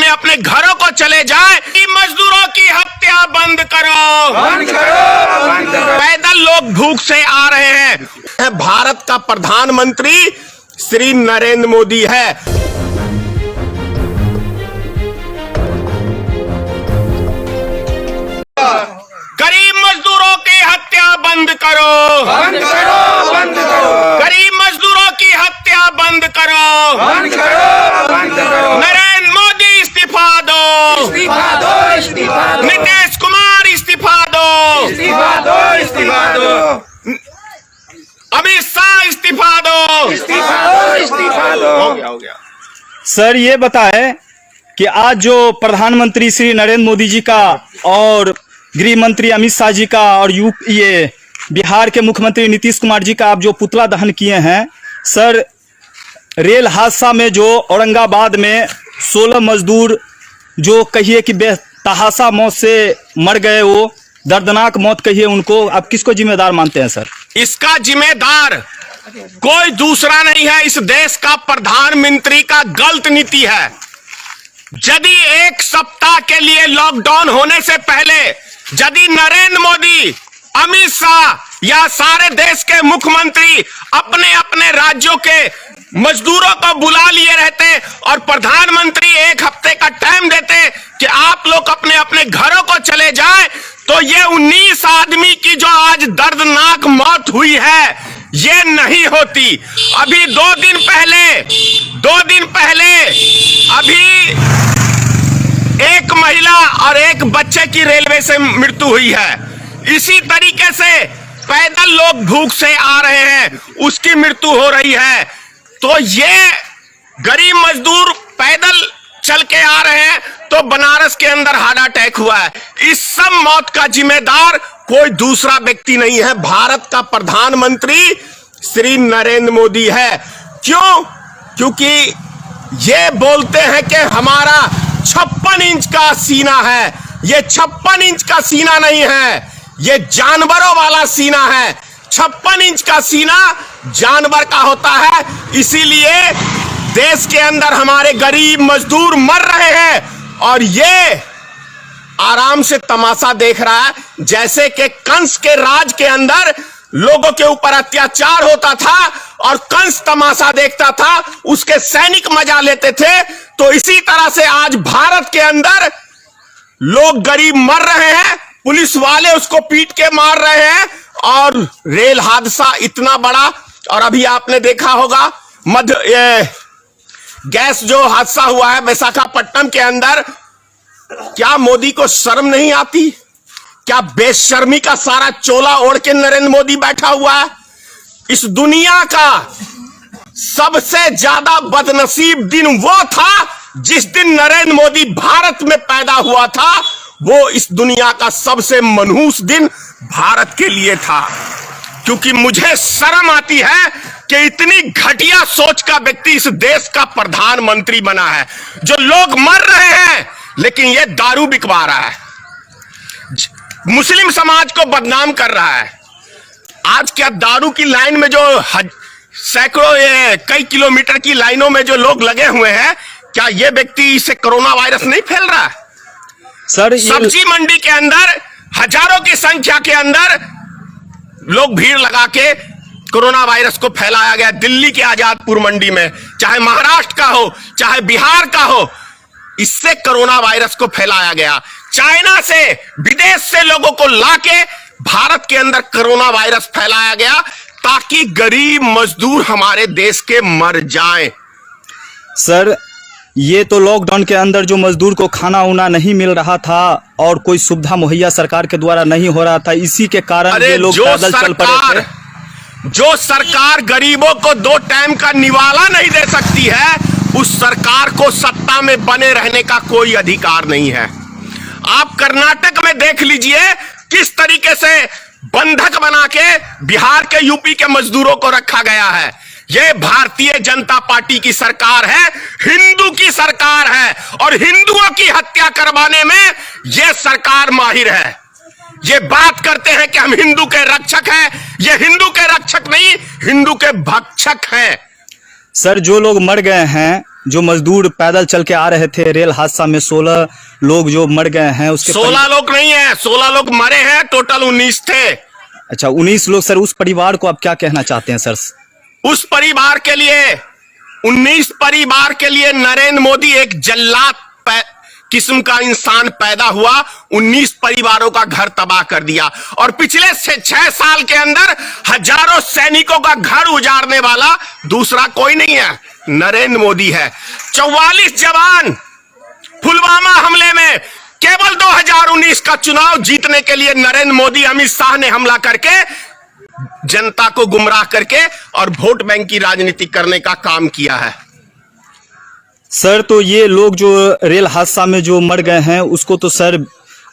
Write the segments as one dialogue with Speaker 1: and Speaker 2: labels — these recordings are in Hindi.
Speaker 1: अपने अपने घरों को चले जाएं। मजदूरों की हत्या बंद करो, बंद करो, बंद करो। पैदल लोग भूख से आ रहे हैं। भारत का प्रधानमंत्री श्री नरेंद्र मोदी है। गरीब मजदूरों की हत्या बंद करो, बंद करो, बंद करो। गरीब मजदूरों की हत्या बंद करो, बंद करो, बंद करो। नरेंद्र मोदी इस्तीफा दो, इस्तीफा दो, इस्तीफा दो। नीतीश कुमार इस्तीफा दो, इस्तीफा दो, इस्तीफा दो। अमित शाह इस्तीफा दो, इस्तीफा दो, इस्तीफा दो। हो गया।
Speaker 2: सर ये बताएं कि आज जो प्रधानमंत्री श्री नरेंद्र मोदी जी का और गृह मंत्री अमित शाह जी का और ये बिहार के मुख्यमंत्री नीतीश कुमार जी का आप जो पुतला दहन किए हैं, सर रेल हादसा में जो औरंगाबाद में 16 मजदूर जो कहिए कि बेतहाशा मौत से मर गए, वो दर्दनाक मौत कहिए उनको, आप किसको जिम्मेदार मानते हैं सर?
Speaker 1: इसका जिम्मेदार कोई दूसरा नहीं है, इस देश का प्रधानमंत्री का गलत नीति है। यदि एक सप्ताह के लिए लॉकडाउन होने से पहले यदि नरेंद्र मोदी, अमित शाह या सारे देश के मुख्यमंत्री अपने अपने राज्यों के मजदूरों को बुला लिए रहते और प्रधानमंत्री एक हफ्ते का टाइम देते कि आप लोग अपने अपने घरों को चले जाएं, तो ये 19 आदमी की जो आज दर्दनाक मौत हुई है ये नहीं होती। अभी 2 दिन पहले अभी एक महिला और एक बच्चे की रेलवे से मृत्यु हुई है। इसी तरीके से पैदल लोग भूख से आ रहे हैं, उसकी मृत्यु हो रही है। तो ये गरीब मजदूर पैदल चल के आ रहे हैं, तो बनारस के अंदर हार्ट अटैक हुआ है। इस सब मौत का जिम्मेदार कोई दूसरा व्यक्ति नहीं है, भारत का प्रधानमंत्री श्री नरेंद्र मोदी है। क्यों? क्योंकि ये बोलते हैं कि हमारा 56 इंच का सीना है। ये 56 इंच का सीना नहीं है, ये जानवरों वाला सीना है। 56 इंच का सीना जानवर का होता है। इसीलिए देश के अंदर हमारे गरीब मजदूर मर रहे हैं और ये आराम से तमाशा देख रहा है। जैसे कि कंस के राज के अंदर लोगों के ऊपर अत्याचार होता था और कंस तमाशा देखता था, उसके सैनिक मजा लेते थे, तो इसी तरह से आज भारत के अंदर लोग गरीब मर रहे हैं, पुलिस वाले उसको पीट के मार रहे हैं और रेल हादसा इतना बड़ा। और अभी आपने देखा होगा गैस जो हादसा हुआ है विशाखापट्टनम के अंदर, क्या मोदी को शर्म नहीं आती? क्या बेशर्मी का सारा चोला ओढ़ के नरेंद्र मोदी बैठा हुआ है? इस दुनिया का सबसे ज्यादा बदनसीब दिन वो था जिस दिन नरेंद्र मोदी भारत में पैदा हुआ था। वो इस दुनिया का सबसे मनहूस दिन भारत के लिए था। क्योंकि मुझे शर्म आती है कि इतनी घटिया सोच का व्यक्ति इस देश का प्रधानमंत्री बना है। जो लोग मर रहे हैं लेकिन ये दारू बिकवा रहा है, मुस्लिम समाज को बदनाम कर रहा है। आज क्या दारू की लाइन में जो सैकड़ों कई किलोमीटर की लाइनों में जो लोग लगे हुए हैं, क्या ये व्यक्ति से कोरोना वायरस नहीं फैल रहा है?
Speaker 2: सर
Speaker 1: सब्जी मंडी के अंदर हजारों की संख्या के अंदर लोग भीड़ लगा के कोरोना वायरस को फैलाया गया। दिल्ली के आजादपुर मंडी में, चाहे महाराष्ट्र का हो चाहे बिहार का हो, इससे कोरोना वायरस को फैलाया गया। चाइना से, विदेश से लोगों को लाके भारत के अंदर कोरोना वायरस फैलाया गया ताकि गरीब मजदूर हमारे देश के मर जाएं।
Speaker 2: सर ये तो लॉकडाउन के अंदर जो मजदूर को खाना उना नहीं मिल रहा था और कोई सुविधा मुहैया सरकार के द्वारा नहीं हो रहा था, इसी के कारण ये लोग पैदल चल पड़े थे।
Speaker 1: जो सरकार गरीबों को 2 टाइम का निवाला नहीं दे सकती है, उस सरकार को सत्ता में बने रहने का कोई अधिकार नहीं है। आप कर्नाटक में देख लीजिए किस तरीके से बंधक बना के बिहार के, यूपी के मजदूरों को रखा गया है। यह भारतीय जनता पार्टी की सरकार है, हिंदू की सरकार है और हिंदुओं की हत्या करवाने में यह सरकार माहिर है। ये बात करते हैं कि हम हिंदू के रक्षक हैं, ये हिंदू के रक्षक नहीं, हिंदू के भक्षक हैं।
Speaker 2: सर जो लोग मर गए हैं जो मजदूर पैदल चल के आ रहे थे, रेल हादसा में 16 लोग जो मर गए हैं, उसके
Speaker 1: 16 लोग नहीं है, 16 लोग मरे हैं, टोटल 19 थे।
Speaker 2: अच्छा 19 लोग। सर उस परिवार को आप क्या कहना चाहते हैं सर?
Speaker 1: उस परिवार के लिए, 19 परिवार के लिए नरेंद्र मोदी एक जल्लाद किस्म का इंसान पैदा हुआ, 19 परिवारों का घर तबाह कर दिया। और पिछले 6 साल के अंदर हजारों सैनिकों का घर उजाड़ने वाला दूसरा कोई नहीं है, नरेंद्र मोदी है। 44 जवान पुलवामा हमले में, केवल 2019 का चुनाव जीतने के लिए नरेंद्र मोदी, अमित शाह ने हमला करके जनता को गुमराह करके और वोट बैंक की राजनीति करने का काम किया है।
Speaker 2: सर तो ये लोग जो रेल हादसा में जो मर गए हैं, उसको तो सर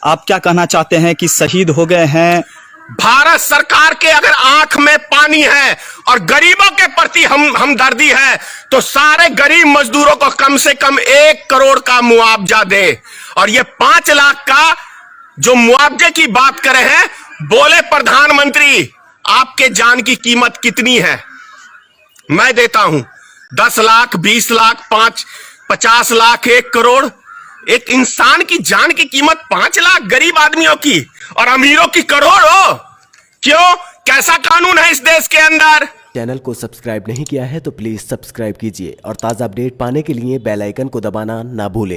Speaker 2: आप क्या कहना चाहते हैं कि शहीद हो गए हैं?
Speaker 1: भारत सरकार के अगर आंख में पानी है और गरीबों के प्रति हमदर्दी है तो सारे गरीब मजदूरों को कम से कम 1 करोड़ का मुआवजा दे। और ये 5 लाख का जो मुआवजे की बात करे हैं, बोले प्रधानमंत्री आपके जान की कीमत कितनी है? मैं देता हूं 10 लाख, 20 लाख, 50 लाख, 1 करोड़। एक इंसान की जान की कीमत 5 लाख, गरीब आदमियों की, और अमीरों की करोड़ों। क्यों? कैसा कानून है इस देश के अंदर?
Speaker 3: चैनल को सब्सक्राइब नहीं किया है तो प्लीज सब्सक्राइब कीजिए और ताज़ा अपडेट पाने के लिए बेल आइकन को दबाना ना भूलें।